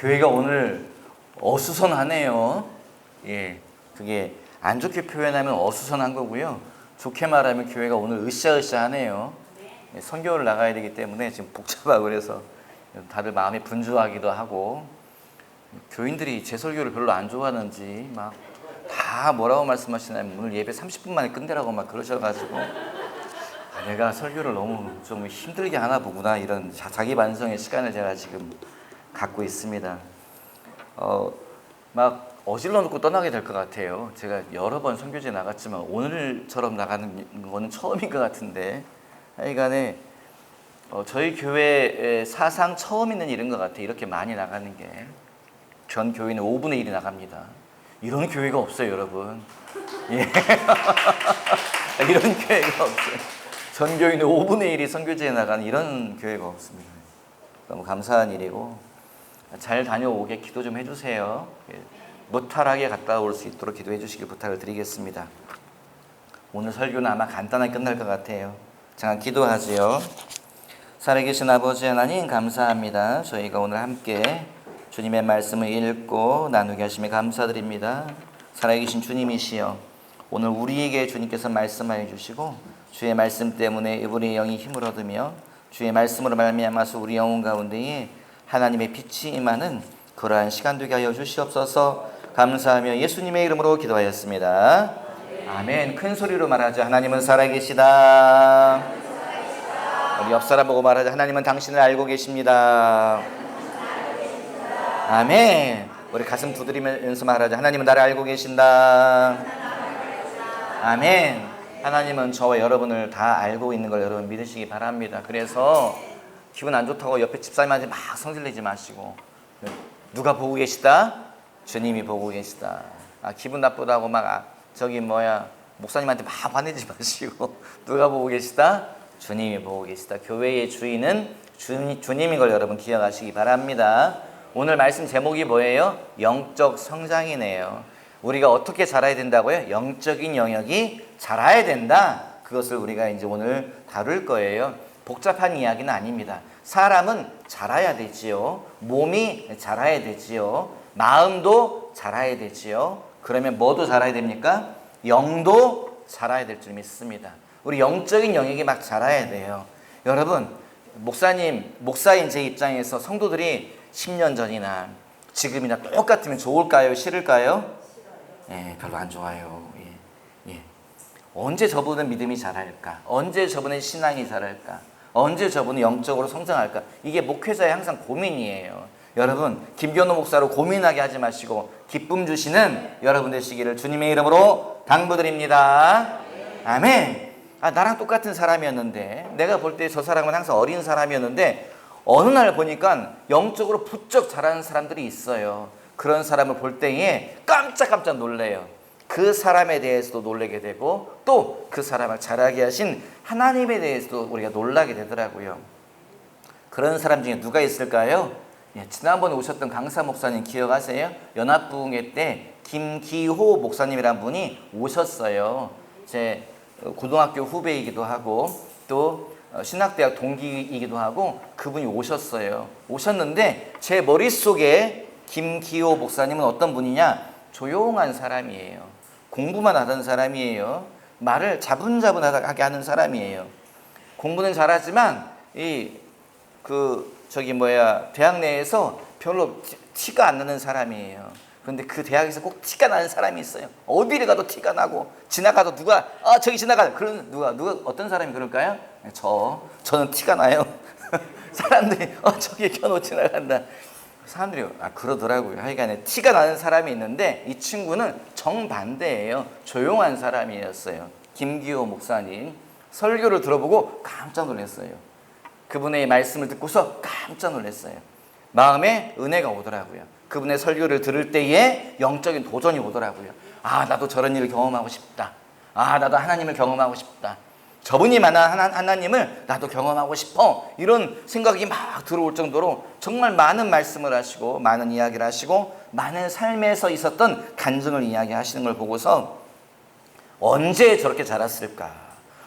교회가 오늘 어수선하네요. 예, 그게 안 좋게 표현하면 어수선한 거고요. 좋게 말하면 교회가 오늘 으쌰으쌰하네요. 예, 선교를 나가야 되기 때문에 지금 복잡하고 그래서 다들 마음이 분주하기도 하고, 교인들이 제 설교를 별로 안 좋아하는지 막 다 뭐라고 말씀하시냐면 오늘 예배 30분 만에 끝내라고 막 그러셔가지고, 내가 설교를 너무 좀 힘들게 하나 보구나, 이런 자기 반성의 시간을 제가 지금 갖고 있습니다. 막 어질러 놓고 떠나게 될 것 같아요. 제가 여러 번 선교지에 나갔지만 오늘처럼 나가는 거는 처음인 것 같은데, 하여간에 저희 교회 사상 처음 있는 일인 것 같아요. 이렇게 많이 나가는 게. 전 교회는 5분의 1이 나갑니다. 이런 교회가 없어요, 여러분. 예. 이런 교회가 없어요. 전 교회는 5분의 1이 선교지에 나가는 이런 교회가 없습니다. 너무 감사한 일이고, 잘 다녀오게 기도 좀 해주세요. 무탈하게 갔다 올 수 있도록 기도해 주시길 부탁을 드리겠습니다. 오늘 설교는 아마 간단하게 끝날 것 같아요. 잠깐 기도하지요. 살아계신 아버지 하나님, 감사합니다. 저희가 오늘 함께 주님의 말씀을 읽고 나누게 하심에 감사드립니다. 살아계신 주님이시여, 오늘 우리에게 주님께서 말씀하여 주시고 주의 말씀 때문에 우리의 영이 힘을 얻으며 주의 말씀으로 말미암아서 우리 영혼 가운데에 하나님의 빛이 임하는 그러한 시간 되게 하여 주시옵소서. 감사하며 예수님의 이름으로 기도하였습니다. 아멘. 큰 소리로 말하자. 하나님은 살아계시다. 우리 옆 사람 보고 말하자. 하나님은 당신을 알고 계십니다. 아멘. 우리 가슴 두드리면서 말하자. 하나님은 나를 알고 계신다. 아멘. 하나님은 저와 여러분을 다 알고 있는 걸 여러분 믿으시기 바랍니다. 그래서 기분 안 좋다고 옆에 집사님한테 막 성질내지 마시고, 누가 보고 계시다? 주님이 보고 계시다. 기분 나쁘다고 막 목사님한테 막 화내지 마시고, 누가 보고 계시다? 주님이 보고 계시다. 교회의 주인은 주님인 걸 여러분 기억하시기 바랍니다. 오늘 말씀 제목이 뭐예요? 영적 성장이네요. 우리가 어떻게 자라야 된다고요? 영적인 영역이 자라야 된다. 그것을 우리가 이제 오늘 다룰 거예요. 복잡한 이야기는 아닙니다. 사람은 자라야 되지요. 몸이 자라야 되지요. 마음도 자라야 되지요. 그러면 뭐도 자라야 됩니까? 영도 자라야 될 줄 믿습니다. 우리 영적인 영역이 막 자라야 돼요. 여러분, 목사인 제 입장에서 성도들이 10년 전이나 지금이나 똑같으면 좋을까요? 싫을까요? 예, 별로 안 좋아요. 예. 언제 저분은 믿음이 자랄까? 언제 저분은 신앙이 자랄까? 언제 저분은 영적으로 성장할까? 이게 목회자의 항상 고민이에요. 여러분, 김견호 목사로 고민하게 하지 마시고 기쁨 주시는 여러분 되시기를 주님의 이름으로 당부드립니다. 아멘. 나랑 똑같은 사람이었는데, 내가 볼 때 저 사람은 항상 어린 사람이었는데 어느 날 보니까 영적으로 부쩍 자라는 사람들이 있어요. 그런 사람을 볼 때에 깜짝깜짝 놀래요. 그 사람에 대해서도 놀라게 되고, 또 그 사람을 자라게 하신 하나님에 대해서도 우리가 놀라게 되더라고요. 그런 사람 중에 누가 있을까요? 지난번에 오셨던 강사 목사님 기억하세요? 연합부흥회 때 김기호 목사님이란 분이 오셨어요. 제 고등학교 후배이기도 하고 또 신학대학 동기이기도 하고, 그분이 오셨는데 제 머릿속에 김기호 목사님은 어떤 분이냐? 조용한 사람이에요. 공부만 하던 사람이에요. 말을 자분자분하게 하는 사람이에요. 공부는 잘하지만 대학 내에서 별로 티가 안 나는 사람이에요. 그런데 그 대학에서 꼭 티가 나는 사람이 있어요. 어디를 가도 티가 나고, 지나가도 누가 저기 지나가, 그런 누가 어떤 사람이 그럴까요? 저는 티가 나요. 사람들이 저기 견호 지나간다. 사람들이 그러더라고요. 하여간에 티가 나는 사람이 있는데 이 친구는 정반대예요. 조용한 사람이었어요. 김기호 목사님 설교를 들어보고 깜짝 놀랐어요. 그분의 말씀을 듣고서 깜짝 놀랐어요. 마음에 은혜가 오더라고요. 그분의 설교를 들을 때에 영적인 도전이 오더라고요. 나도 저런 일을 경험하고 싶다. 나도 하나님을 경험하고 싶다. 저분이 만난 하나님을 나도 경험하고 싶어. 이런 생각이 막 들어올 정도로 정말 많은 말씀을 하시고, 많은 이야기를 하시고, 많은 삶에서 있었던 간증을 이야기하시는 걸 보고서 언제 저렇게 자랐을까?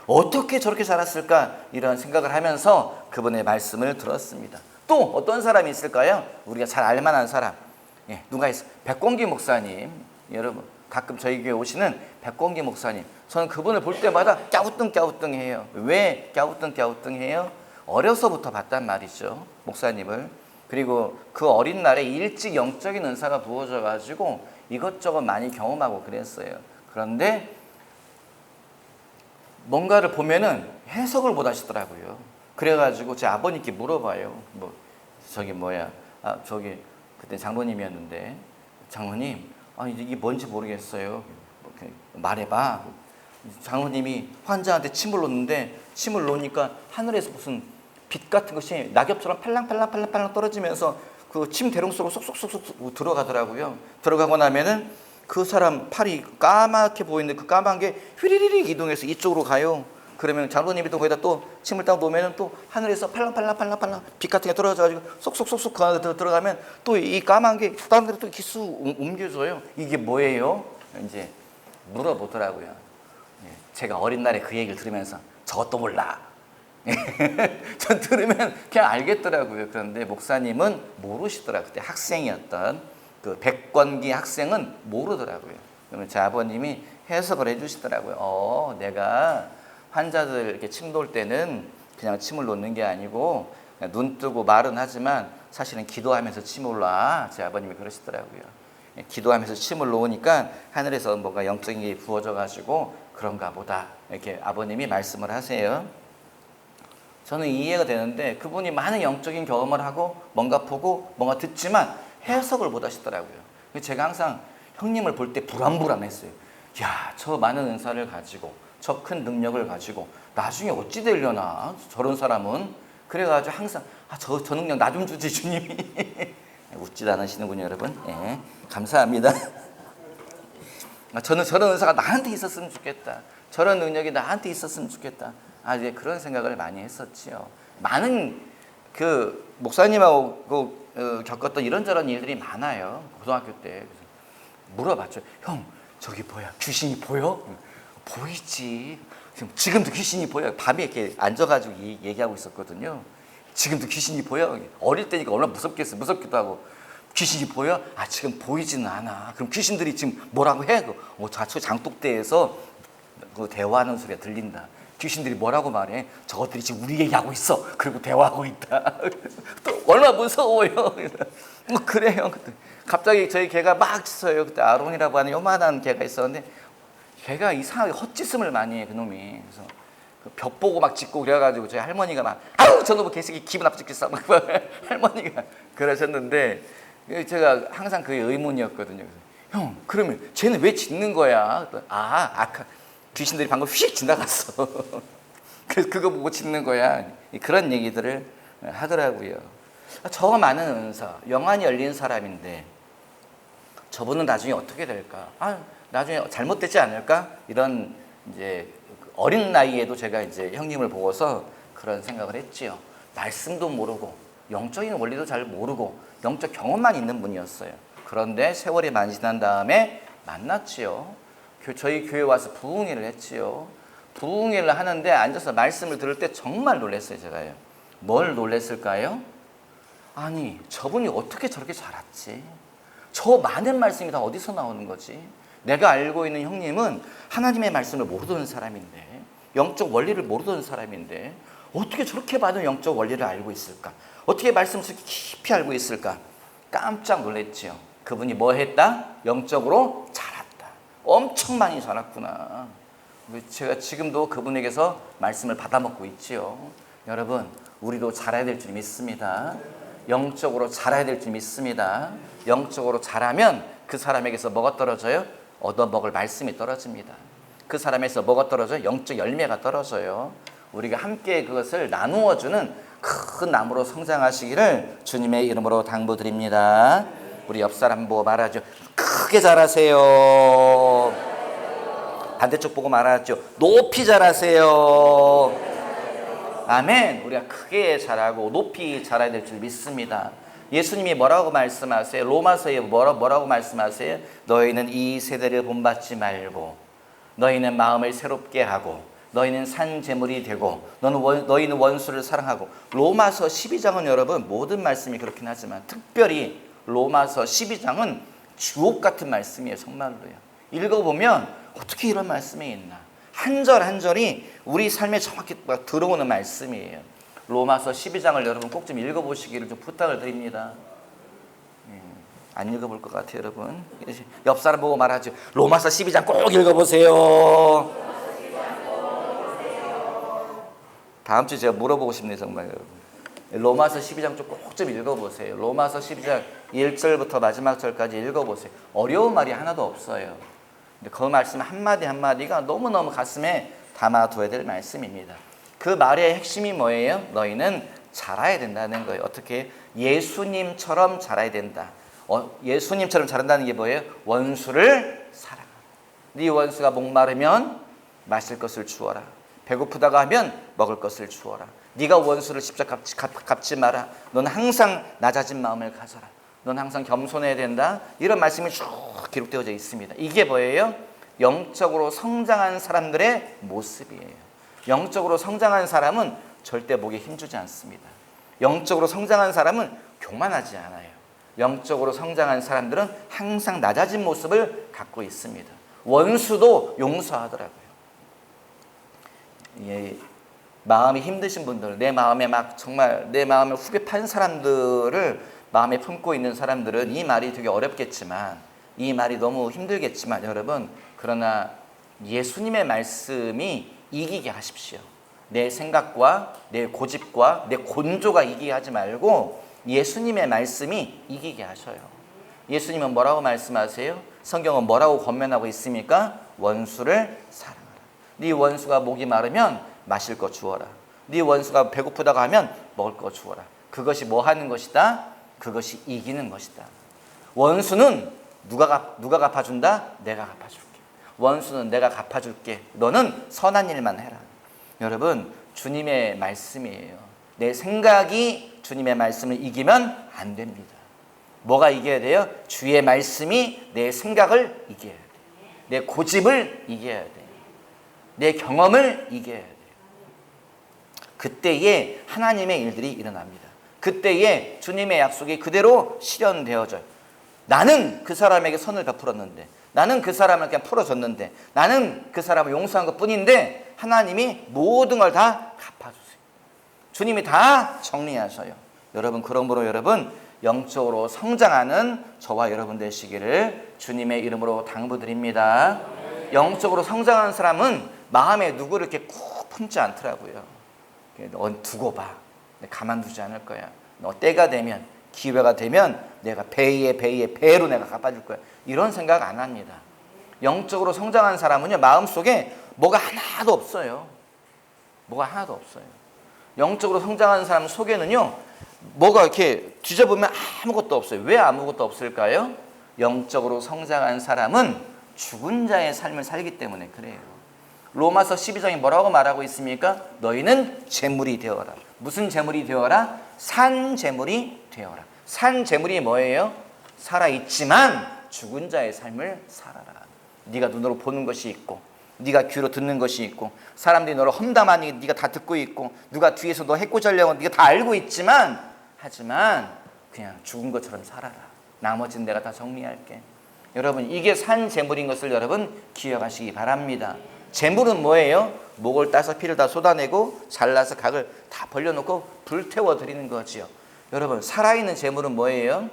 어떻게 저렇게 자랐을까? 이런 생각을 하면서 그분의 말씀을 들었습니다. 또 어떤 사람이 있을까요? 우리가 잘 알만한 사람. 예, 누가 있어? 백공기 목사님. 여러분 가끔 저희 교회 오시는 백공기 목사님. 저는 그분을 볼 때마다 꺄우뚱해요. 왜 꺄우뚱해요? 어려서부터 봤단 말이죠, 목사님을. 그리고 그 어린 날에 일찍 영적인 은사가 부어져 가지고 이것저것 많이 경험하고 그랬어요. 그런데 뭔가를 보면은 해석을 못 하시더라고요. 그래가지고 제 아버님께 물어봐요. 저기 그때 장로님이었는데, 장로님, 이게 뭔지 모르겠어요. 말해봐. 장로님이 환자한테 침을 놓는데, 침을 놓으니까 하늘에서 무슨 빛 같은 것이 낙엽처럼 팔랑팔랑 떨어지면서 그 침 대롱 속으로 쏙쏙쏙쏙 들어가더라고요. 들어가고 나면은 그 사람 팔이 까맣게 보이는데 그 까만 게 휘리리리 이동해서 이쪽으로 가요. 그러면 장로님이 또 거기다 또 침을 딱 놓으면 또 하늘에서 팔랑팔랑 빛 같은 게 떨어져가지고 쏙쏙쏙쏙 그 안에 들어가면 또 이 까만 게 다른 데로 또 이렇게 쑥 옮겨져요. 이게 뭐예요? 이제 물어보더라고요. 제가 어린 날에 그 얘기를 들으면서 저것도 몰라. 전 들으면 그냥 알겠더라고요. 그런데 목사님은 모르시더라고요. 그때 학생이었던 그 백권기 학생은 모르더라고요. 그러면 제 아버님이 해석을 해주시더라고요. 내가 환자들 이렇게 침 놓을 때는 그냥 침을 놓는 게 아니고 눈 뜨고 말은 하지만 사실은 기도하면서 침을 놔. 제 아버님이 그러시더라고요. 기도하면서 침을 놓으니까 하늘에서 뭔가 영적인 게 부어져 가지고 그런가 보다. 이렇게 아버님이 말씀을 하세요. 저는 이해가 되는데 그분이 많은 영적인 경험을 하고 뭔가 보고 뭔가 듣지만 해석을 못 하시더라고요. 제가 항상 형님을 볼 때 불안했어요. 야, 저 많은 은사를 가지고 저 큰 능력을 가지고 나중에 어찌 되려나 저런 사람은. 그래가지고 항상 저 능력 나 좀 주지 주님이. 웃지도 않으시는군요, 여러분. 예, 감사합니다. 저는 저런 은사가 나한테 있었으면 좋겠다. 저런 능력이 나한테 있었으면 좋겠다. 이제 그런 생각을 많이 했었지요. 많은 그 목사님하고 겪었던 이런저런 일들이 많아요. 고등학교 때. 그래서 물어봤죠. 형, 저기 뭐야? 귀신이 보여? 보이지. 지금도 귀신이 보여. 밤에 이렇게 앉아가지고 얘기하고 있었거든요. 지금도 귀신이 보여. 어릴 때니까 얼마나 무섭겠어. 무섭기도 하고. 귀신이 보여? 지금 보이지는 않아. 그럼 귀신들이 지금 뭐라고 해? 좌측 장독대에서 그 대화하는 소리가 들린다. 귀신들이 뭐라고 말해? 저것들이 지금 우리 얘기하고 있어. 그리고 대화하고 있다. 또 얼마나 무서워요. 그래요. 그때 갑자기 저희 개가 막 짖어요. 그때 아론이라고 하는 요만한 개가 있었는데 걔가 이상하게 헛짓음을 많이 해, 그놈이. 그래서 그 벽 보고 막 짖고 그래가지고 저희 할머니가 막 아우 저놈의 개새끼 기분 나쁘겠어. 막 할머니가 그러셨는데 제가 항상 그게 의문이었거든요. 그래서, 형, 그러면 쟤는 왜 짖는 거야? 아까 귀신들이 방금 휙 지나갔어. 그래서 그거 보고 짖는 거야. 그런 얘기들을 하더라고요. 저 많은 은사, 영안이 열린 사람인데 저분은 나중에 어떻게 될까? 나중에 잘못되지 않을까? 이런 이제 어린 나이에도 제가 이제 형님을 보고서 그런 생각을 했지요. 말씀도 모르고 영적인 원리도 잘 모르고 영적 경험만 있는 분이었어요. 그런데 세월이 많이 지난 다음에 만났지요. 저희 교회 와서 부흥회를 했지요. 부흥회를 하는데 앉아서 말씀을 들을 때 정말 놀랐어요, 제가요. 뭘 놀랐을까요? 아니, 저분이 어떻게 저렇게 잘았지? 저 많은 말씀이 다 어디서 나오는 거지? 내가 알고 있는 형님은 하나님의 말씀을 모르던 사람인데, 영적 원리를 모르던 사람인데 어떻게 저렇게 많은 영적 원리를 알고 있을까? 어떻게 말씀을 깊이 알고 있을까? 깜짝 놀랐지요. 그분이 뭐 했다? 영적으로 자랐다. 엄청 많이 자랐구나. 제가 지금도 그분에게서 말씀을 받아먹고 있지요. 여러분, 우리도 자라야 될 줄 믿습니다. 영적으로 자라야 될 줄 믿습니다. 영적으로 자라면 그 사람에게서 뭐가 떨어져요? 얻어먹을 말씀이 떨어집니다. 그 사람에서 뭐가 떨어져요? 영적 열매가 떨어져요. 우리가 함께 그것을 나누어주는 큰 나무로 성장하시기를 주님의 이름으로 당부드립니다. 우리 옆 사람 보고 말하죠. 크게 자라세요. 반대쪽 보고 말하죠. 높이 자라세요. 아멘. 우리가 크게 자라고 높이 자라야 될 줄 믿습니다. 예수님이 뭐라고 말씀하세요? 로마서에 뭐라고 말씀하세요? 너희는 이 세대를 본받지 말고 너희는 마음을 새롭게 하고 너희는 산 제물이 되고 너희는 원수를 사랑하고. 로마서 12장은 여러분 모든 말씀이 그렇긴 하지만 특별히 로마서 12장은 주옥 같은 말씀이에요. 정말로요. 읽어보면 어떻게 이런 말씀이 있나. 한 절 한 절이 우리 삶에 정확히 들어오는 말씀이에요. 로마서 12장을 여러분 꼭 좀 읽어보시기를 좀 부탁을 드립니다. 안 읽어볼 것 같아요, 여러분. 옆 사람 보고 말하죠. 로마서 12장 꼭 읽어보세요. 다음 주에 제가 물어보고 싶네요, 정말 여러분. 로마서 12장 꼭 좀 읽어보세요. 로마서 12장 1절부터 마지막 절까지 읽어보세요. 어려운 말이 하나도 없어요. 근데 그 말씀 한마디 한마디가 너무너무 가슴에 담아둬야 될 말씀입니다. 그 말의 핵심이 뭐예요? 너희는 자라야 된다는 거예요. 어떻게? 예수님처럼 자라야 된다. 예수님처럼 자란다는 게 뭐예요? 원수를 사랑하라. 네 원수가 목마르면 마실 것을 주어라. 배고프다가 하면 먹을 것을 주어라. 네가 원수를 직접 갚지 마라. 넌 항상 낮아진 마음을 가져라. 넌 항상 겸손해야 된다. 이런 말씀이 쭉 기록되어져 있습니다. 이게 뭐예요? 영적으로 성장한 사람들의 모습이에요. 영적으로 성장한 사람은 절대 목에 힘주지 않습니다. 영적으로 성장한 사람은 교만하지 않아요. 영적으로 성장한 사람들은 항상 낮아진 모습을 갖고 있습니다. 원수도 용서하더라고요. 예, 마음이 힘드신 분들, 내 마음에 막 정말 내 마음에 후벼 판 사람들을 마음에 품고 있는 사람들은 이 말이 되게 어렵겠지만, 이 말이 너무 힘들겠지만 여러분, 그러나 예수님의 말씀이 이기게 하십시오. 내 생각과 내 고집과 내 곤조가 이기게 하지 말고 예수님의 말씀이 이기게 하셔요. 예수님은 뭐라고 말씀하세요? 성경은 뭐라고 권면하고 있습니까? 원수를 사랑하라. 네 원수가 목이 마르면 마실 거 주어라. 네 원수가 배고프다고 하면 먹을 거 주어라. 그것이 뭐 하는 것이다? 그것이 이기는 것이다. 원수는 누가 갚아준다? 내가 갚아줄게. 원수는 내가 갚아줄게. 너는 선한 일만 해라. 여러분, 주님의 말씀이에요. 내 생각이 주님의 말씀을 이기면 안 됩니다. 뭐가 이겨야 돼요? 주의 말씀이 내 생각을 이겨야 돼요. 내 고집을 이겨야 돼요. 내 경험을 이겨야 돼요. 그때에 하나님의 일들이 일어납니다. 그때에 주님의 약속이 그대로 실현되어져요. 나는 그 사람에게 선을 베풀었는데, 나는 그 사람을 그냥 풀어줬는데, 나는 그 사람을 용서한 것뿐인데 하나님이 모든 걸 다 갚아주세요. 주님이 다 정리하셔요. 여러분, 그러므로 여러분, 영적으로 성장하는 저와 여러분 되시기를 주님의 이름으로 당부드립니다. 영적으로 성장하는 사람은 마음에 누구를 이렇게 꾹 품지 않더라고요. 너 두고 봐. 가만두지 않을 거야. 너 때가 되면, 기회가 되면 내가 배로 내가 갚아줄 거야. 이런 생각 안 합니다. 영적으로 성장한 사람은요, 마음속에 뭐가 하나도 없어요. 뭐가 하나도 없어요. 영적으로 성장하는 사람 속에는요, 뭐가 이렇게 뒤져보면 아무것도 없어요. 왜 아무것도 없을까요? 영적으로 성장한 사람은 죽은 자의 삶을 살기 때문에 그래요. 로마서 12장이 뭐라고 말하고 있습니까? 너희는 재물이 되어라. 무슨 재물이 되어라? 산 재물이 되어라. 산 재물이 뭐예요? 살아있지만 죽은 자의 삶을 살아라. 네가 눈으로 보는 것이 있고, 네가 귀로 듣는 것이 있고, 사람들이 너를 험담하니 네가 다 듣고 있고, 누가 뒤에서 너 해코지하려고 네가 다 알고 있지만, 하지만 그냥 죽은 것처럼 살아라. 나머지는 내가 다 정리할게. 여러분, 이게 산 재물인 것을 여러분 기억하시기 바랍니다. 재물은 뭐예요? 목을 따서 피를 다 쏟아내고 잘라서 각을 다 벌려놓고 불태워 드리는 거지요. 여러분, 살아있는 재물은 뭐예요?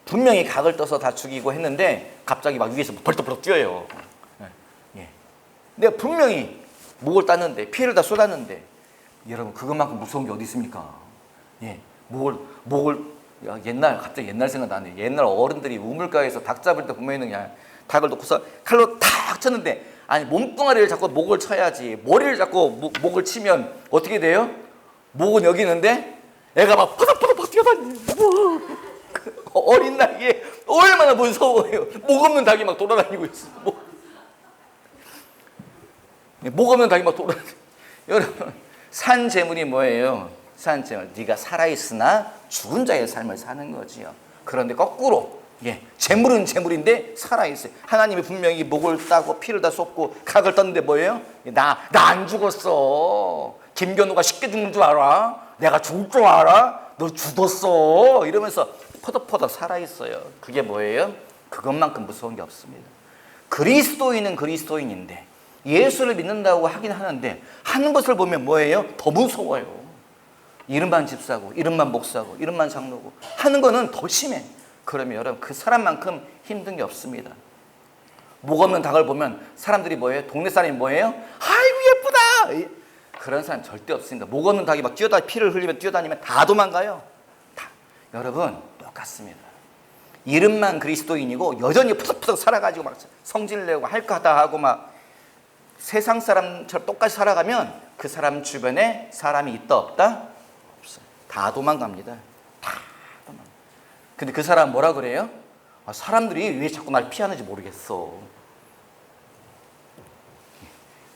분명히 각을 떠서 다 죽이고 했는데 갑자기 막 위에서 벌떡벌떡 뛰어요. 예. 내가 분명히 목을 땄는데, 피를 다 쏟았는데, 여러분, 그것만큼 무서운 게 어디 있습니까? 예. 갑자기 옛날 생각나네. 옛날 어른들이 우물가에서 닭 잡을 때 보면은 그냥 닭을 놓고서 칼로 탁 쳤는데, 아니, 몸뚱아리를 잡고 목을 쳐야지. 머리를 잡고 목을 치면 어떻게 돼요? 목은 여기 있는데 애가 막 퍼덕퍼덕 뛰어다니는. 어린 나이에 얼마나 무서워요. 목 없는 닭이 막 돌아다니고 있어. 목 없는 닭이 막 돌아다니고. 여러분, 산 재물이 뭐예요? 산 재물. 네가 살아있으나 죽은 자의 삶을 사는 거지요. 그런데 거꾸로 예, 재물은 재물인데 살아있어요. 하나님이 분명히 목을 따고 피를 다 쏟고 각을 떴는데 뭐예요? 나 안 죽었어. 김견우가 쉽게 죽는 줄 알아? 내가 죽을 줄 알아? 너 죽었어. 이러면서 퍼덕퍼덕 살아있어요. 그게 뭐예요? 그것만큼 무서운 게 없습니다. 그리스도인은 그리스도인인데 예수를 믿는다고 하긴 하는데 하는 것을 보면 뭐예요? 더 무서워요. 이름만 집사고 이름만 목사고 이름만 장로고 하는 거는 더 심해. 그러면 여러분 그 사람만큼 힘든 게 없습니다. 목 없는 닭을 보면 사람들이 뭐예요? 동네 사람이 뭐예요? 아이고 예쁘다. 그런 사람 절대 없습니다. 목 없는 닭이 막 피를 흘리면 뛰어다니면 다 도망가요. 다. 여러분 똑같습니다. 이름만 그리스도인이고 여전히 푸석푸석 살아가지고 막 성질 내고 할 거 하다 하고 막 세상 사람처럼 똑같이 살아가면 그 사람 주변에 사람이 있다 없다? 없어요. 다 도망갑니다. 다 도망가. 근데 그 사람 뭐라 그래요? 사람들이 왜 자꾸 날 피하는지 모르겠어.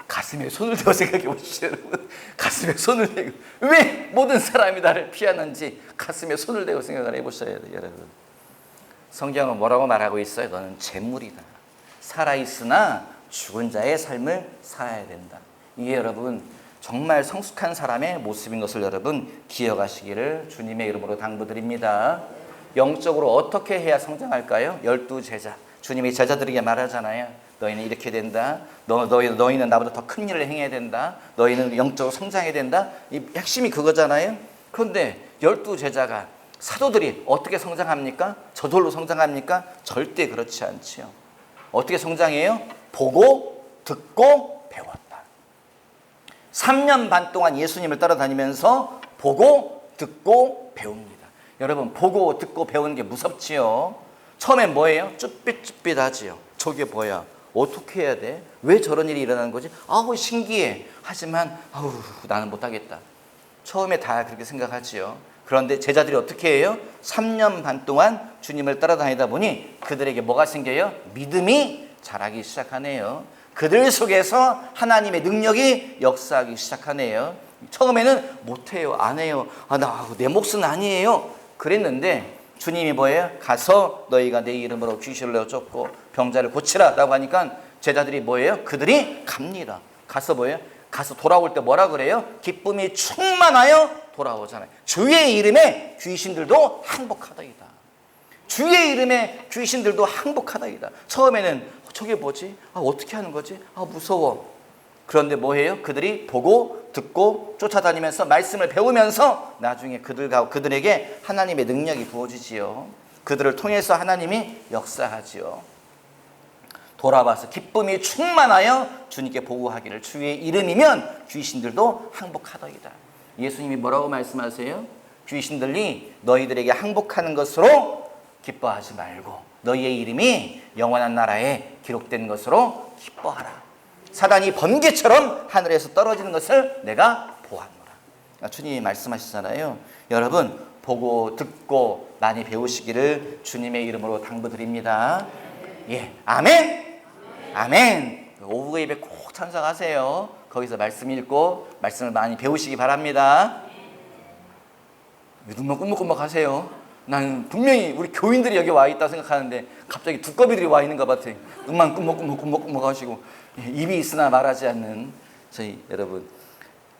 가슴에 손을 대고 생각해 보시죠, 여러분. 가슴에 손을 대고 왜 모든 사람이 나를 피하는지 가슴에 손을 대고 생각을 해보셔야 돼요, 여러분. 성경은 뭐라고 말하고 있어요? 너는 재물이다. 살아있으나 죽은 자의 삶을 살아야 된다. 이게 여러분 정말 성숙한 사람의 모습인 것을 여러분 기억하시기를 주님의 이름으로 당부드립니다. 영적으로 어떻게 해야 성장할까요? 12제자. 주님이 제자들에게 말하잖아요. 너희는 이렇게 된다. 너희는 나보다 더 큰 일을 행해야 된다. 너희는 영적으로 성장해야 된다. 이 핵심이 그거잖아요. 그런데 12제자가 사도들이 어떻게 성장합니까? 저절로 성장합니까? 절대 그렇지 않지요. 어떻게 성장해요? 보고 듣고 배웠다. 3년 반 동안 예수님을 따라다니면서 보고 듣고 배웁니다. 여러분 보고 듣고 배우는 게 무섭지요. 처음엔 뭐예요? 쭈삣쭈삣하지요. 저게 뭐야? 어떻게 해야 돼? 왜 저런 일이 일어나는 거지? 아우 신기해. 하지만 아우 나는 못하겠다. 처음에 다 그렇게 생각하지요. 그런데 제자들이 어떻게 해요? 3년 반 동안 주님을 따라다니다 보니 그들에게 뭐가 생겨요? 믿음이 자라기 시작하네요. 그들 속에서 하나님의 능력이 역사하기 시작하네요. 처음에는 못해요, 안 해요. 내 몫은 아니에요. 그랬는데 주님이 뭐예요? 가서 너희가 내 이름으로 귀신을 내어 쫓고 병자를 고치라 라고 하니까 제자들이 뭐예요? 그들이 갑니다. 가서 뭐예요? 가서 돌아올 때 뭐라 그래요? 기쁨이 충만하여 돌아오잖아요. 주의 이름에 귀신들도 항복하다이다. 주의 이름에 귀신들도 항복하다이다. 처음에는 저게 뭐지? 어떻게 하는 거지? 무서워. 그런데 뭐해요? 그들이 보고 듣고 쫓아다니면서 말씀을 배우면서 나중에 그들에게 하나님의 능력이 부어지지요. 그들을 통해서 하나님이 역사하지요. 돌아와서 기쁨이 충만하여 주님께 보고하기를 주의 이름이면 귀신들도 항복하더이다. 예수님이 뭐라고 말씀하세요? 귀신들이 너희들에게 항복하는 것으로 기뻐하지 말고 너희의 이름이 영원한 나라에 기록된 것으로 기뻐하라. 사단이 번개처럼 하늘에서 떨어지는 것을 내가 보았노라. 주님이 말씀하시잖아요. 여러분 보고 듣고 많이 배우시기를 주님의 이름으로 당부드립니다. 예, 아멘. 아멘. 오후 예배 꼭 참석하세요. 거기서 말씀 읽고 말씀을 많이 배우시기 바랍니다. 눈만 꿀먹꿀먹 하세요. 나는 분명히 우리 교인들이 여기 와 있다 생각하는데 갑자기 두꺼비들이 와 있는가 같아. 눈만 꿀먹꿀먹 하시고 입이 있으나 말하지 않는 저희 여러분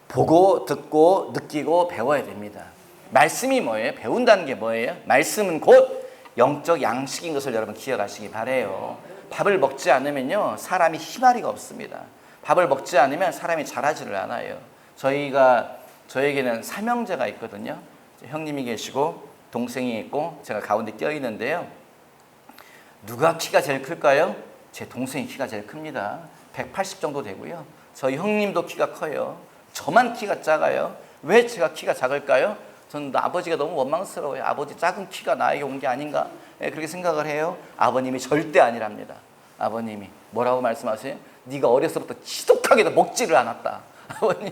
보고 듣고 느끼고 배워야 됩니다. 말씀이 뭐예요? 배운다는 게 뭐예요? 말씀은 곧 영적 양식인 것을 여러분 기억하시기 바라요. 밥을 먹지 않으면요 사람이 희마리가 없습니다. 밥을 먹지 않으면 사람이 자라지를 않아요. 저에게는 삼형제가 있거든요. 형님이 계시고 동생이 있고 제가 가운데 껴 있는데요. 누가 키가 제일 클까요? 제 동생이 키가 제일 큽니다. 180 정도 되고요. 저희 형님도 키가 커요. 저만 키가 작아요. 왜 제가 키가 작을까요? 저는 아버지가 너무 원망스러워요. 아버지 작은 키가 나에게 온 게 아닌가? 그렇게 생각을 해요. 아버님이 절대 아니랍니다. 아버님이 뭐라고 말씀하세요? 네가 어려서부터 지독하게도 먹지를 않았다. 아버님,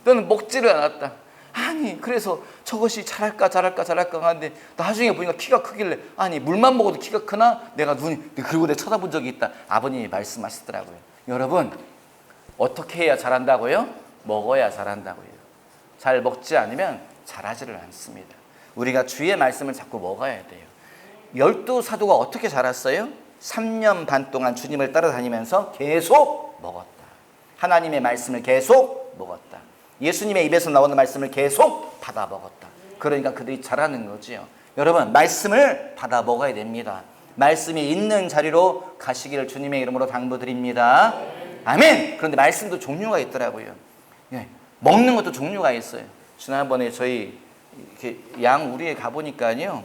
너는 먹지를 않았다. 아니 그래서 저것이 자랄까 하는데 나중에 보니까 키가 크길래 아니 물만 먹어도 키가 크나? 내가 그리고 내가 쳐다본 적이 있다. 아버님이 말씀하시더라고요. 여러분 어떻게 해야 자란다고요? 먹어야 자란다고요. 잘 먹지 않으면 자라지를 않습니다. 우리가 주의 말씀을 자꾸 먹어야 돼요. 12 사도가 어떻게 자랐어요? 3년 반 동안 주님을 따라다니면서 계속 먹었다. 하나님의 말씀을 계속 먹었다. 예수님의 입에서 나오는 말씀을 계속 받아 먹었다. 그러니까 그들이 자라는 거지요. 여러분, 말씀을 받아 먹어야 됩니다. 말씀이 있는 자리로 가시기를 주님의 이름으로 당부드립니다. 아멘. 그런데 말씀도 종류가 있더라고요. 예, 먹는 것도 종류가 있어요. 지난번에 저희 이렇게 양 우리에 가보니까요,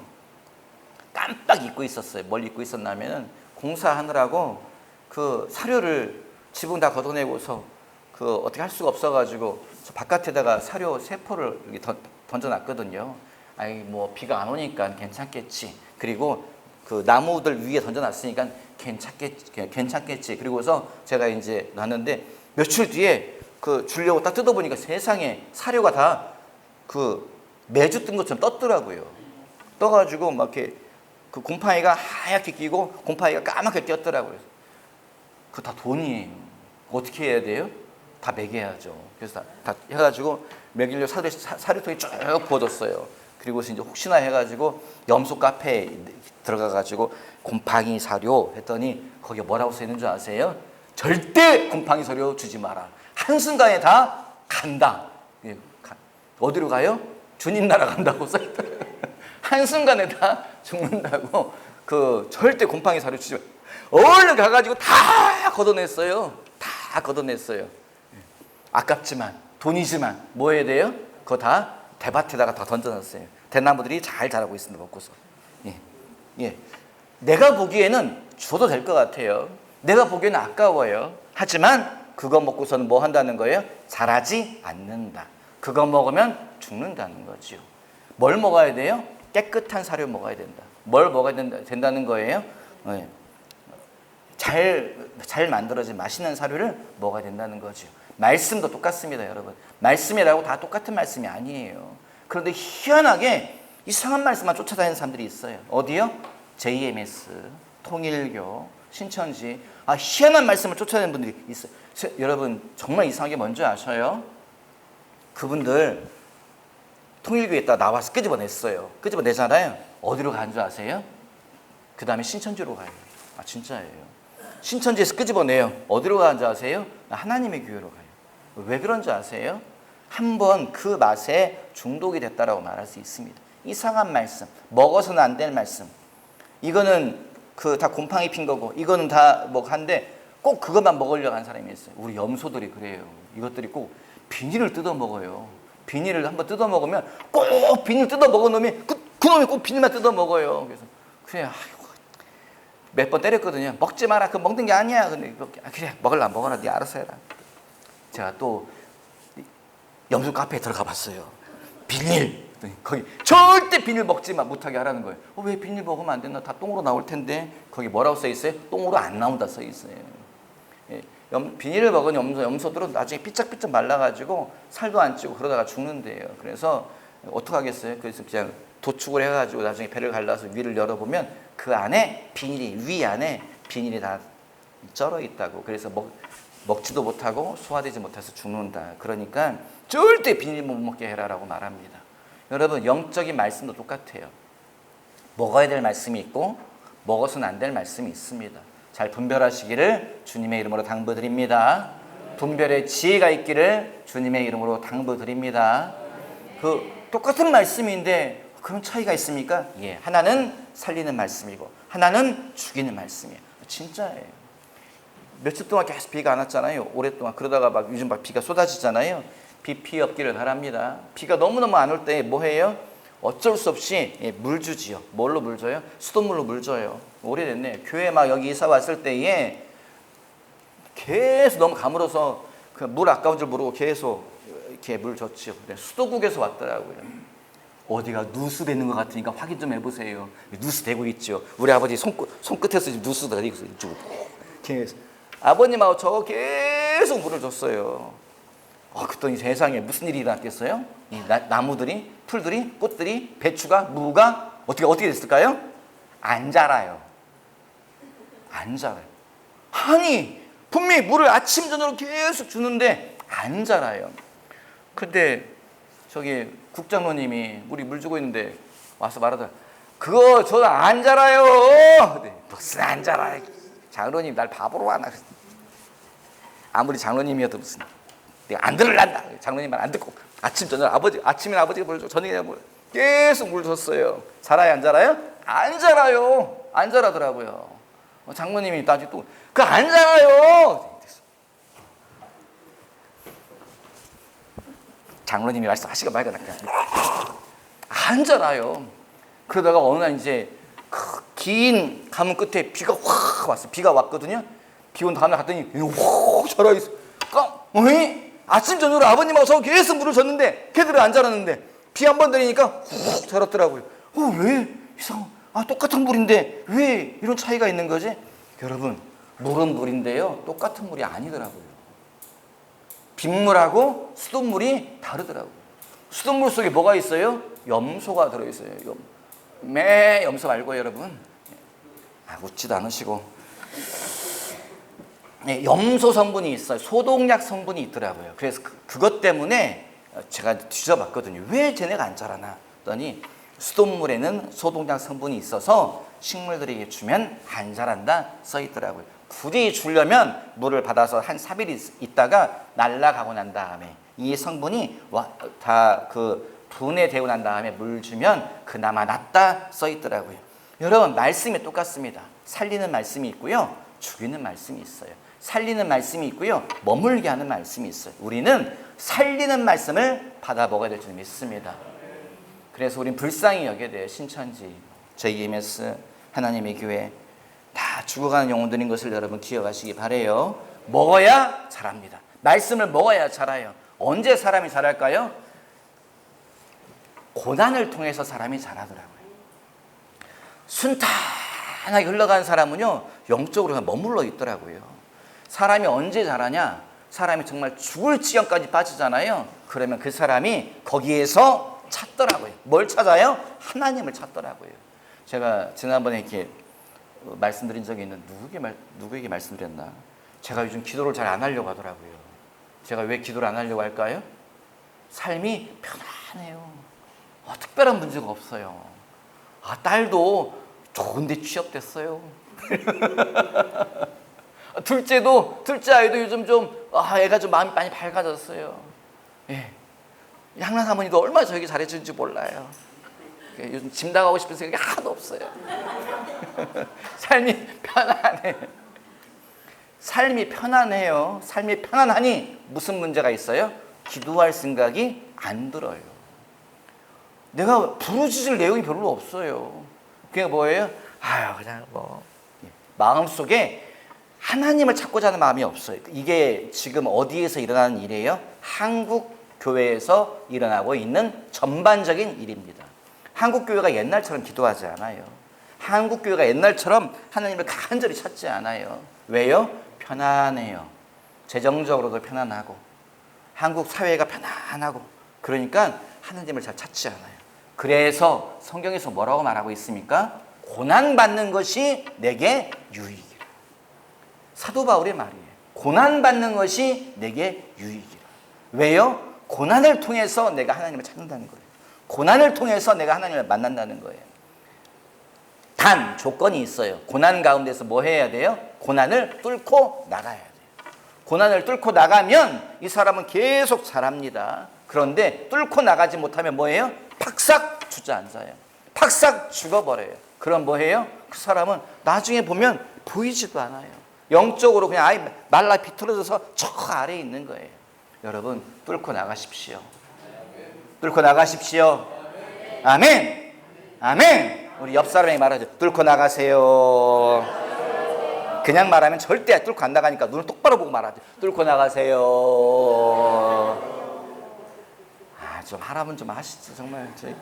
깜빡 잊고 있었어요. 뭘 잊고 있었냐면은 공사하느라고 그 사료를 지붕 다 걷어내고서 그 어떻게 할 수가 없어가지고 저 바깥에다가 사료 세포를 이렇게 던져놨거든요. 아이 뭐 비가 안 오니까 괜찮겠지. 그리고 그 나무들 위에 던져놨으니까 괜찮겠지. 그리고서 제가 이제 놨는데 며칠 뒤에 그 주려고 딱 뜯어보니까 세상에 사료가 다 그 매주 뜬 것처럼 떴더라고요. 떠가지고 막 이렇게 그 곰팡이가 하얗게 끼고 곰팡이가 까맣게 꼈더라고요. 그거 다 돈이에요. 어떻게 해야 돼요? 다 먹여야죠. 그래서 다 해가지고 먹이려 사료통에 쭉 부어줬어요. 그리고서 이제 혹시나 해가지고 염소 카페에 들어가가지고 곰팡이 사료 했더니 거기에 뭐라고 써있는 줄 아세요? 절대 곰팡이 사료 주지 마라. 한순간에 다 간다. 어디로 가요? 주님 나라 간다고 써있더라고요. 한순간에 다 죽는다고. 그 절대 곰팡이 사료 주지 마라. 얼른 가가지고 다 걷어냈어요. 다 걷어냈어요. 아깝지만 돈이지만 뭐 해야 돼요? 그거 다 대밭에다가 다 던져놨어요. 대나무들이 잘 자라고 있습니다. 먹고서. 예. 예. 내가 보기에는 줘도 될 것 같아요. 내가 보기에는 아까워요. 하지만 그거 먹고서는 뭐 한다는 거예요? 자라지 않는다. 그거 먹으면 죽는다는 거죠. 뭘 먹어야 돼요? 깨끗한 사료 먹어야 된다. 뭘 먹어야 된다는 거예요? 예. 잘 만들어진 맛있는 사료를 먹어야 된다는 거죠. 말씀도 똑같습니다, 여러분. 말씀이라고 다 똑같은 말씀이 아니에요. 그런데 희한하게 이상한 말씀만 쫓아다니는 사람들이 있어요. 어디요? JMS, 통일교, 신천지. 희한한 말씀을 쫓아다니는 분들이 있어요. 여러분, 정말 이상한 게 뭔지 아셔요? 그분들 통일교에다 나와서 끄집어냈어요. 끄집어내잖아요. 어디로 가는 줄 아세요? 그 다음에 신천지로 가요. 진짜예요. 신천지에서 끄집어내요. 어디로 가는 줄 아세요? 하나님의 교회로 가요. 왜 그런지 아세요? 한번 그 맛에 중독이 됐다라고 말할 수 있습니다. 이상한 말씀, 먹어서는 안 될 말씀. 이거는 그 다 곰팡이 핀 거고, 이거는 다 뭐 한데 꼭 그것만 먹으려고 하는 사람이 있어요. 우리 염소들이 그래요. 이것들이 꼭 비닐을 뜯어 먹어요. 비닐을 한번 뜯어 먹으면 꼭 비닐 뜯어 먹은 놈이 그 놈이 꼭 비닐만 뜯어 먹어요. 그래서 그래 몇 번 때렸거든요. 먹지 마라. 그거 먹는 게 아니야. 근데 그래 먹어라. 네 알아서 해라. 제가 또 염소 카페에 들어가 봤어요. 비닐. 거기 절대 비닐 먹지 못하게 하라는 거예요. 왜 비닐 먹으면 안 된다? 다 똥으로 나올 텐데. 거기 뭐라고 써 있어요? 똥으로 안 나온다 써 있어요. 예, 비닐을 먹은 염소들은 나중에 삐쩍삐쩍 말라가지고 살도 안 찌고 그러다가 죽는데요. 그래서 어떡하겠어요? 그래서 그냥 도축을 해가지고 나중에 배를 갈라서 위를 열어보면 그 안에 위 안에 비닐이 다 쩔어 있다고. 그래서 먹지도 못하고 소화되지 못해서 죽는다. 그러니까 절대 비닐 못 먹게 해라라고 말합니다. 여러분, 영적인 말씀도 똑같아요. 먹어야 될 말씀이 있고 먹어서는 안 될 말씀이 있습니다. 잘 분별하시기를 주님의 이름으로 당부드립니다. 분별의 지혜가 있기를 주님의 이름으로 당부드립니다. 그 똑같은 말씀인데 그런 차이가 있습니까? 예, 하나는 살리는 말씀이고 하나는 죽이는 말씀이에요. 진짜예요. 며칠 동안 계속 비가 안 왔잖아요. 오랫동안. 그러다가 막 요즘 막 비가 쏟아지잖아요. 비 피해 없기를 바랍니다. 비가 너무너무 안 올 때 뭐 해요? 어쩔 수 없이 물 주지요. 뭘로 물 줘요? 수돗물로 물 줘요. 오래됐네. 교회 막 여기 이사 왔을 때에 계속 너무 가물어서 그 물 아까운 줄 모르고 계속 이렇게 물 줬지요. 수도국에서 왔더라고요. 어디가 누수 되는 것 같으니까 확인 좀 해보세요. 누수 되고 있죠. 우리 아버지 손끝에서 누수가 되고 있죠. 계속 아버님하고 저 계속 물을 줬어요. 그랬더니 세상에 무슨 일이 일어났겠어요? 이 나무들이, 풀들이, 꽃들이, 배추가, 무가 어떻게 됐을까요? 안 자라요. 안 자라요. 아니 분명히 물을 아침 저녁으로 계속 주는데 안 자라요. 근데 저기 국장로님이 우리 물 주고 있는데 와서 말하더라. 그거 저는 안 자라요. 네, 무슨 안 자라. 장로님 날 바보로 하나. 아무리 장로님이어도 무슨 내가 안 들을란다. 장로님 말 안 듣고 아침 저녁 아침에 아버지가 물 줘. 저녁에 계속 물 줬어요. 자라요 안 자라요? 안 자라요. 안 자라더라고요. 장로님이 나중에 또 그 안 자라요. 장로님이 말씀하시고 말고 안 자라요. 그러다가 어느 날 이제 긴 가문 끝에 비가 확 왔어. 비가 왔거든요. 비 온 다음날 갔더니 확 자라 있어. 아침 저녁으로 아버님하고 저 계속 물을 줬는데 걔들은 안 자랐는데 비 한 번 내리니까 훅 자랐더라고요. 왜 이상? 똑같은 물인데 왜 이런 차이가 있는 거지? 여러분, 물은 물인데요, 똑같은 물이 아니더라고요. 빗물하고 수돗물이 다르더라고요. 수돗물 속에 뭐가 있어요? 염소가 들어있어요. 염소 알고 여러분? 웃지도 않으시고. 염소 성분이 있어요. 소독약 성분이 있더라고요. 그래서 그것 때문에 제가 뒤져봤거든요. 왜 쟤네가 안 자라나 했더니 수돗물에는 소독약 성분이 있어서 식물들에게 주면 안 자란다 써 있더라고요. 굳이 주려면 물을 받아서 한 3일 있다가 날아가고 난 다음에 이 성분이 다 분해되고 난 다음에 물 주면 그나마 낫다 써 있더라고요. 여러분, 말씀이 똑같습니다. 살리는 말씀이 있고요, 죽이는 말씀이 있어요. 살리는 말씀이 있고요, 머물게 하는 말씀이 있어요. 우리는 살리는 말씀을 받아 먹어야 될 줄 믿습니다. 그래서 우린 불쌍히 여겨야 돼요. 신천지, JMS, 하나님의 교회 다 죽어가는 영혼들인 것을 여러분 기억하시기 바라요. 먹어야 자랍니다. 말씀을 먹어야 자라요. 언제 사람이 자랄까요? 고난을 통해서 사람이 자라더라고요. 순탄하게 흘러가는 사람은요, 영적으로 머물러 있더라고요. 사람이 언제 자라냐? 사람이 정말 죽을 지경까지 빠지잖아요. 그러면 그 사람이 거기에서 찾더라고요. 뭘 찾아요? 하나님을 찾더라고요. 제가 지난번에 이렇게 말씀드린 적이 있는데 누구에게 말씀드렸나? 제가 요즘 기도를 잘 안 하려고 하더라고요. 제가 왜 기도를 안 하려고 할까요? 삶이 편안해요. 특별한 문제가 없어요. 딸도 좋은데 취업됐어요. 둘째 아이도 요즘 좀 애가 좀 마음이 많이 밝아졌어요. 향란 사모님도 얼마나 저에게 잘해주는지 몰라요. 요즘 집 나가고 싶은 생각이 하나도 없어요. 삶이 편안해. 삶이 편안해요. 삶이 편안하니 무슨 문제가 있어요? 기도할 생각이 안 들어요. 내가 부르짖을 내용이 별로 없어요. 그게 뭐예요? 그냥 마음속에 하나님을 찾고자 하는 마음이 없어요. 이게 지금 어디에서 일어나는 일이에요? 한국 교회에서 일어나고 있는 전반적인 일입니다. 한국 교회가 옛날처럼 기도하지 않아요. 한국 교회가 옛날처럼 하나님을 간절히 찾지 않아요. 왜요? 편안해요. 재정적으로도 편안하고 한국 사회가 편안하고 그러니까 하나님을 잘 찾지 않아요. 그래서 성경에서 뭐라고 말하고 있습니까? 고난받는 것이 내게 유익이라. 사도 바울의 말이에요. 고난받는 것이 내게 유익이라. 왜요? 고난을 통해서 내가 하나님을 찾는다는 거예요. 고난을 통해서 내가 하나님을 만난다는 거예요. 단 조건이 있어요. 고난 가운데서 뭐 해야 돼요? 고난을 뚫고 나가야 돼요. 고난을 뚫고 나가면 이 사람은 계속 자랍니다. 그런데 뚫고 나가지 못하면 뭐예요? 팍싹 주저앉아요. 팍싹 죽어버려요. 그럼 뭐해요? 그 사람은 나중에 보면 보이지도 않아요. 영적으로 그냥 아예 말라 비틀어져서 저 아래에 있는 거예요. 여러분, 뚫고 나가십시오. 뚫고 나가십시오. 아멘. 아멘. 우리 옆 사람에게 말하죠. 뚫고 나가세요. 그냥 말하면 절대 뚫고 안 나가니까 눈을 똑바로 보고 말하죠. 뚫고 나가세요. 좀 하라면 좀 하시죠. 정말 저희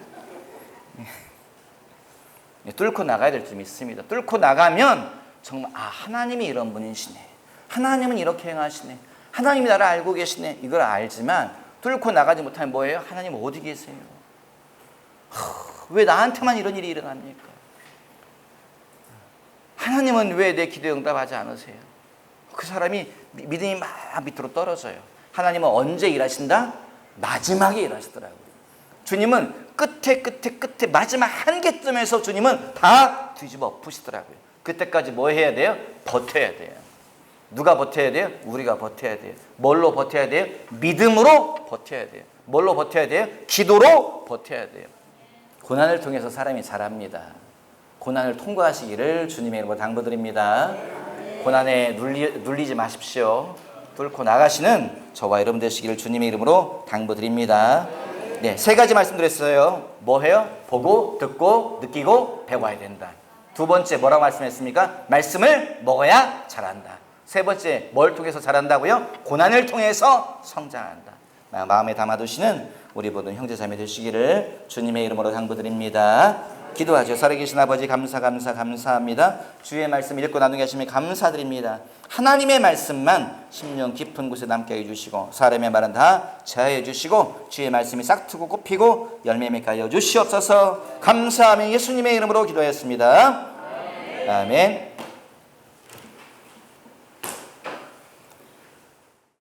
뚫고 나가야 될 줄 믿습니다. 뚫고 나가면 정말 하나님이 이런 분이시네. 하나님은 이렇게 행하시네. 하나님이 나를 알고 계시네. 이걸 알지만 뚫고 나가지 못하면 뭐예요? 하나님 어디 계세요? 왜 나한테만 이런 일이 일어납니까? 하나님은 왜 내 기도에 응답하지 않으세요? 그 사람이 믿음이 막 밑으로 떨어져요. 하나님은 언제 일하신다? 마지막에 일하시더라고요. 주님은 끝에 마지막 한계점에서 주님은 다 뒤집어 엎으시더라고요. 그때까지 뭐 해야 돼요? 버텨야 돼요. 누가 버텨야 돼요? 우리가 버텨야 돼요. 뭘로 버텨야 돼요? 믿음으로 버텨야 돼요. 뭘로 버텨야 돼요? 기도로 버텨야 돼요. 고난을 통해서 사람이 자랍니다. 고난을 통과하시기를 주님의 이름으로 당부드립니다. 고난에 눌리지 마십시오. 뚫고 나가시는 저와 여러분 되시기를 주님의 이름으로 당부드립니다. 네, 세 가지 말씀드렸어요. 뭐해요? 보고, 듣고, 느끼고, 배워야 된다. 두 번째 뭐라고 말씀했습니까? 말씀을 먹어야 자란다. 세 번째 뭘 통해서 자란다고요? 고난을 통해서 성장한다. 마음에 담아두시는 우리 모든 형제자매 되시기를 주님의 이름으로 당부드립니다. 기도하죠. 살아계신 아버지 감사합니다. 주의 말씀 읽고 나누게 하시면 감사드립니다. 하나님의 말씀만 심령 깊은 곳에 남게 해주시고 사람의 말은 다 제하여 주시고 주의 말씀이 싹트고 꽃피고 열매 맺게 하여 주시옵소서. 감사하며 예수님의 이름으로 기도했습니다. 아멘.